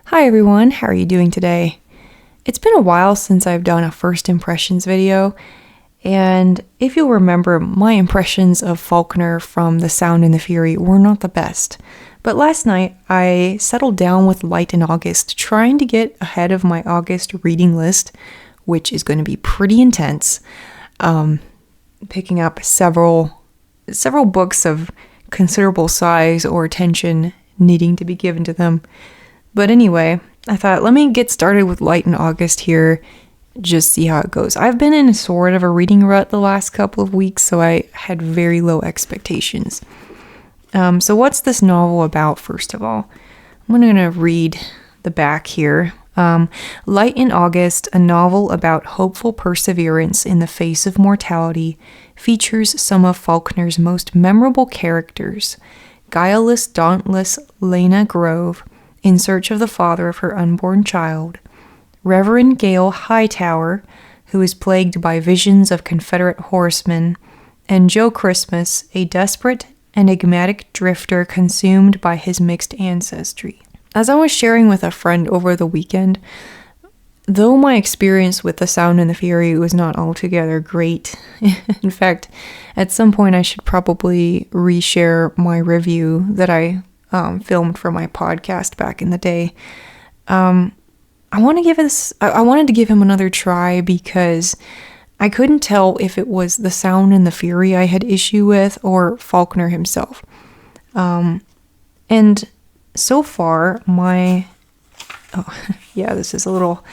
Hi everyone, how are you doing today? It's been a while since I've done a first impressions video, and if you'll remember, my impressions of Faulkner from The Sound and the Fury were not the best. But last night, I settled down with Light in August, trying to get ahead of my August reading list, which is going to be pretty intense. Picking up several books of considerable size or attention needing to be given to them. But anyway, I thought, let me get started with Light in August here, just see how it goes. I've been in sort of a reading rut the last couple of weeks, so I had very low expectations. So what's this novel about, first of all? I'm going to read the back here. Light in August, a novel about hopeful perseverance in the face of mortality, features some of Faulkner's most memorable characters. Guileless, dauntless Lena Grove, in search of the father of her unborn child, Reverend Gale Hightower, who is plagued by visions of Confederate horsemen, and Joe Christmas, a desperate, enigmatic drifter consumed by his mixed ancestry. As I was sharing with a friend over the weekend, though my experience with The Sound and the Fury was not altogether great, in fact, at some point I should probably reshare my review that I filmed for my podcast back in the day. I wanted to give him another try because I couldn't tell if it was The Sound and the Fury I had issue with or Faulkner himself. And so far, this is a little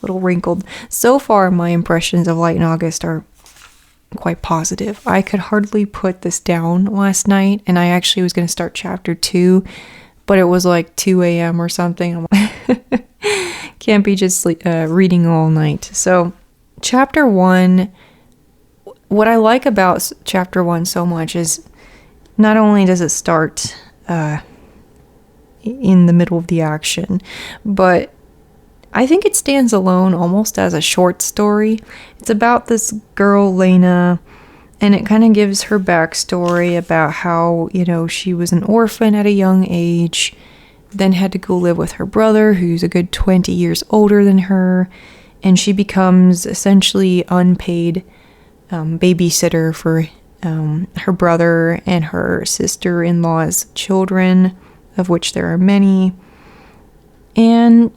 wrinkled. So far, my impressions of Light in August are quite positive. I could hardly put this down last night, and I actually was going to start chapter 2, but it was like 2 a.m. or something. Can't be just reading all night. So chapter 1, what I like about chapter 1 so much is not only does it start in the middle of the action, but I think it stands alone almost as a short story. It's about this girl, Lena, and it kind of gives her backstory about how, she was an orphan at a young age, then had to go live with her brother, who's a good 20 years older than her, and she becomes essentially unpaid babysitter for her brother and her sister-in-law's children, of which there are many. And,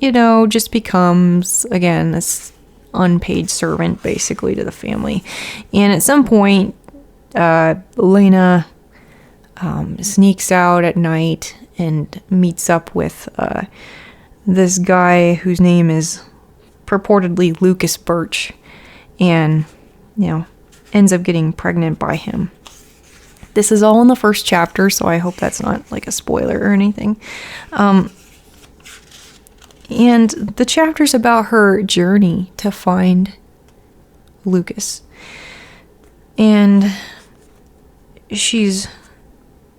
just becomes, again, this unpaid servant, basically, to the family. And at some point, Lena sneaks out at night and meets up with this guy whose name is purportedly Lucas Birch, and, ends up getting pregnant by him. This is all in the first chapter, so I hope that's not, like, a spoiler or anything. And the chapter's about her journey to find Lucas. And she's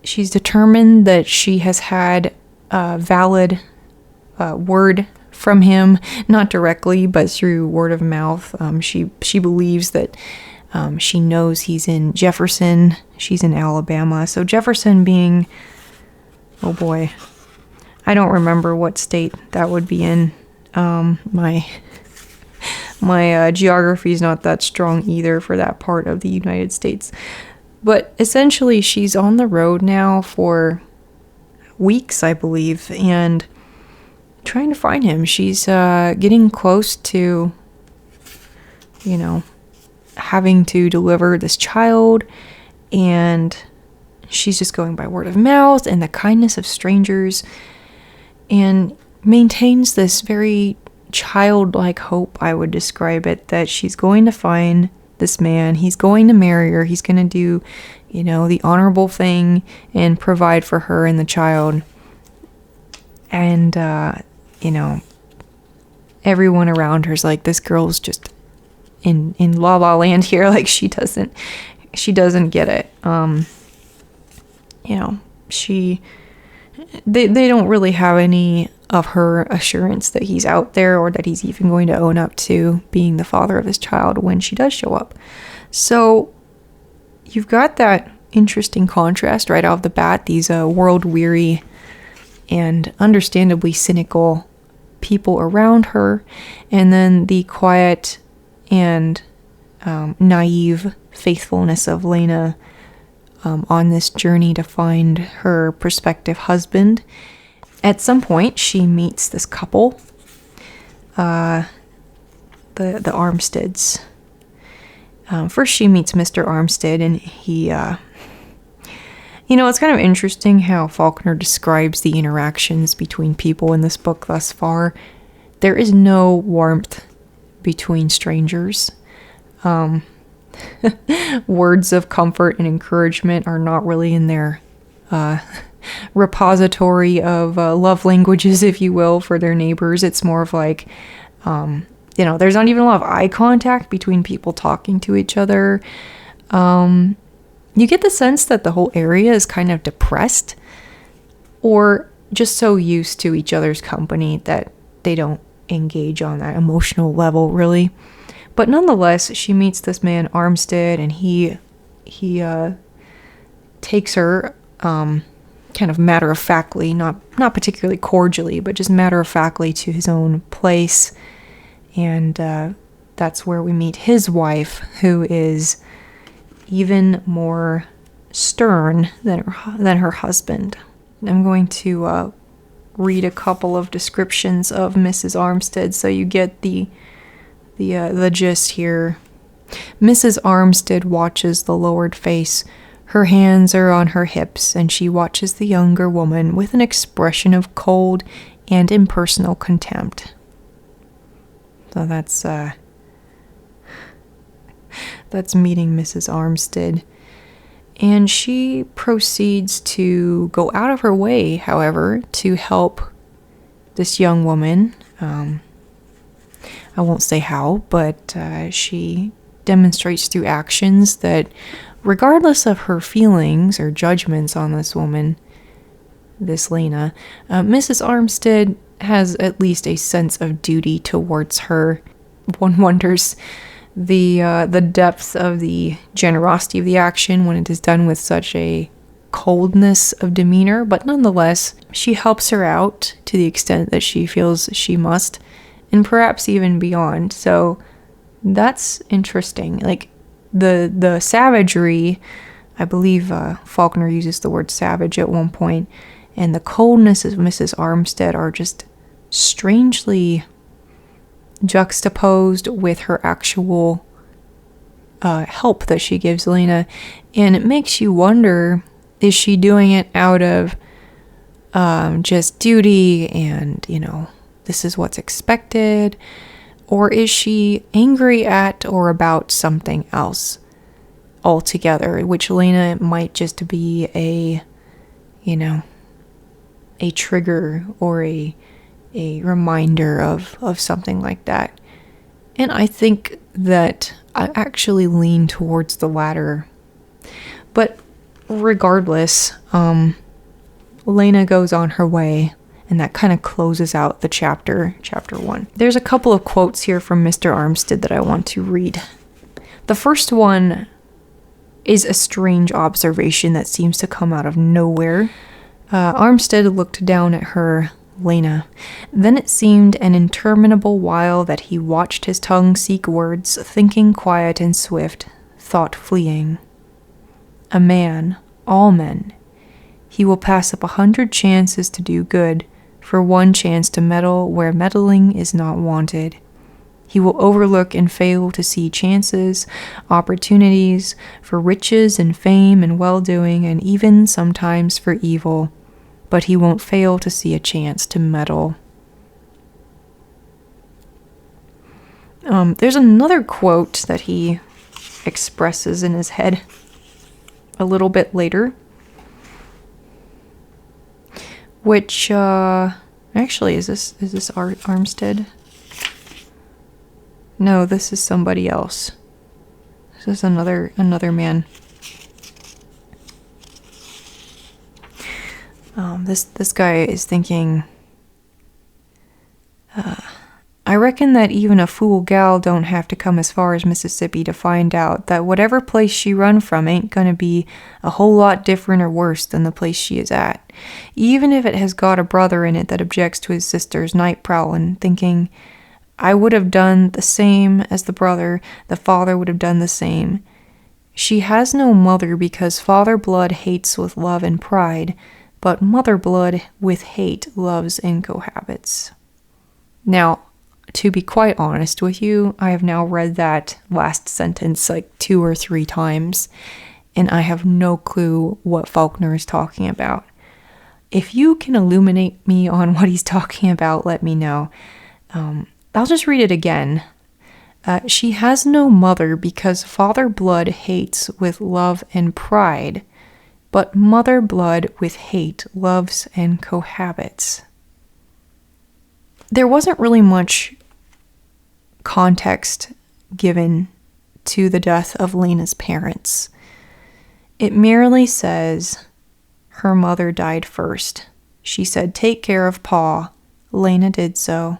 determined that she has had a valid word from him, not directly, but through word of mouth. She believes that she knows he's in Jefferson. She's in Alabama. So Jefferson being, oh boy, I don't remember what state that would be in. My geography is not that strong either for that part of the United States. But essentially, she's on the road now for weeks, I believe, and trying to find him. She's getting close to, having to deliver this child, and she's just going by word of mouth and the kindness of strangers, and maintains this very childlike hope, I would describe it, that she's going to find this man, he's going to marry her, he's going to do, the honorable thing and provide for her and the child. And, everyone around her's like, this girl's just in La La Land here, like she doesn't get it. They don't really have any of her assurance that he's out there or that he's even going to own up to being the father of his child when she does show up. So you've got that interesting contrast right off the bat, these world-weary and understandably cynical people around her, and then the quiet and naive faithfulness of Lena on this journey to find her prospective husband. At some point, she meets this couple, the Armsteads. First, she meets Mr. Armstead, and he, it's kind of interesting how Faulkner describes the interactions between people in this book thus far. There is no warmth between strangers. Words of comfort and encouragement are not really in their repository of love languages, if you will, for their neighbors. It's more of like, there's not even a lot of eye contact between people talking to each other. You get the sense that the whole area is kind of depressed, or just so used to each other's company that they don't engage on that emotional level, really. But nonetheless, she meets this man Armstead, and he takes her kind of matter-of-factly, not particularly cordially, but just matter-of-factly to his own place. And that's where we meet his wife, who is even more stern than her husband. I'm going to read a couple of descriptions of Mrs. Armstead so you get the gist here. Mrs. Armstead watches the lowered face. Her hands are on her hips, and she watches the younger woman with an expression of cold and impersonal contempt. So that's meeting Mrs. Armstead. And she proceeds to go out of her way, however, to help this young woman. I won't say how, but she demonstrates through actions that regardless of her feelings or judgments on this woman, this Lena, Mrs. Armstead has at least a sense of duty towards her. One wonders the depth of the generosity of the action when it is done with such a coldness of demeanor, but nonetheless, she helps her out to the extent that she feels she must, and perhaps even beyond. So that's interesting. Like the savagery, I believe Faulkner uses the word savage at one point, and the coldness of Mrs. Armstead are just strangely juxtaposed with her actual help that she gives Lena. And it makes you wonder, is she doing it out of just duty and, this is what's expected? Or is she angry at or about something else altogether, which Lena might just be a trigger or a reminder of something like that. And I think that I actually lean towards the latter. But regardless, Lena goes on her way, and that kind of closes out the chapter 1. There's a couple of quotes here from Mr. Armstead that I want to read. The first one is a strange observation that seems to come out of nowhere. Armstead looked down at her, Lena. Then it seemed an interminable while that he watched his tongue seek words, thinking quiet and swift, thought fleeing. A man, all men. He will pass up 100 chances to do good, for one chance to meddle where meddling is not wanted. He will overlook and fail to see chances, opportunities for riches and fame and well-doing, and even sometimes for evil, but he won't fail to see a chance to meddle. There's another quote that he expresses in his head a little bit later, which actually is this Armstead? No, this is somebody else. This is another man. This guy is thinking, I reckon that even a fool gal don't have to come as far as Mississippi to find out that whatever place she run from ain't gonna be a whole lot different or worse than the place she is at, even if it has got a brother in it that objects to his sister's night prowling, thinking, I would have done the same as the brother, the father would have done the same. She has no mother because father blood hates with love and pride, but mother blood with hate loves and cohabits. Now, to be quite honest with you, I have now read that last sentence like 2 or 3 times, and I have no clue what Faulkner is talking about. If you can illuminate me on what he's talking about, let me know. I'll just read it again. She has no mother because father blood hates with love and pride, but mother blood with hate loves and cohabits. There wasn't really much context given to the death of Lena's parents. It merely says her mother died first. She said, take care of Pa. Lena did so.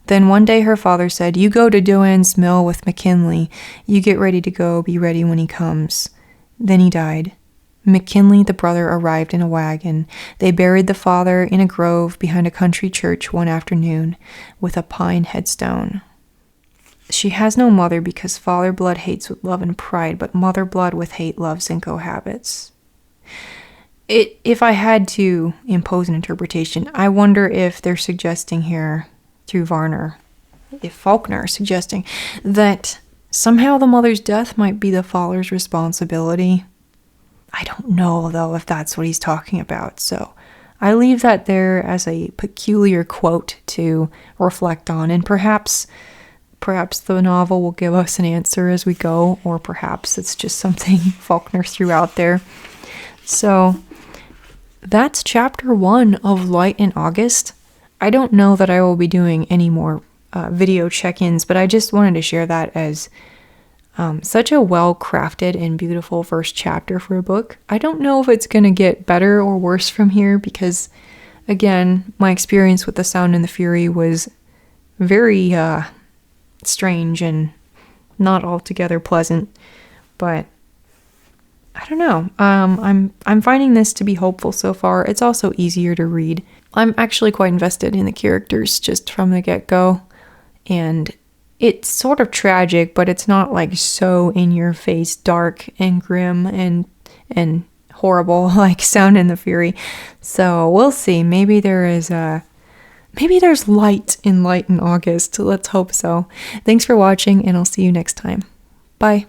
Then one day her father said, you go to Doan's mill with McKinley. You get ready to go, be ready when he comes. Then he died. McKinley, the brother, arrived in a wagon. They buried the father in a grove behind a country church one afternoon with a pine headstone. She has no mother because father blood hates with love and pride, but mother blood with hate loves and cohabits. If I had to impose an interpretation, I wonder if they're suggesting here, through Varner, if Faulkner is suggesting that somehow the mother's death might be the father's responsibility. I don't know, though, if that's what he's talking about, so I leave that there as a peculiar quote to reflect on, and perhaps the novel will give us an answer as we go, or perhaps it's just something Faulkner threw out there. So that's chapter 1 of Light in August. I don't know that I will be doing any more video check-ins, but I just wanted to share that as such a well-crafted and beautiful first chapter for a book. I don't know if it's going to get better or worse from here because, again, my experience with The Sound and the Fury was very strange and not altogether pleasant, but I don't know. I'm finding this to be hopeful so far. It's also easier to read. I'm actually quite invested in the characters just from the get-go, and it's sort of tragic, but it's not like so in your face, dark and grim and horrible like Sound and the Fury. So we'll see. Maybe there's light in August. Let's hope so. Thanks for watching, and I'll see you next time. Bye.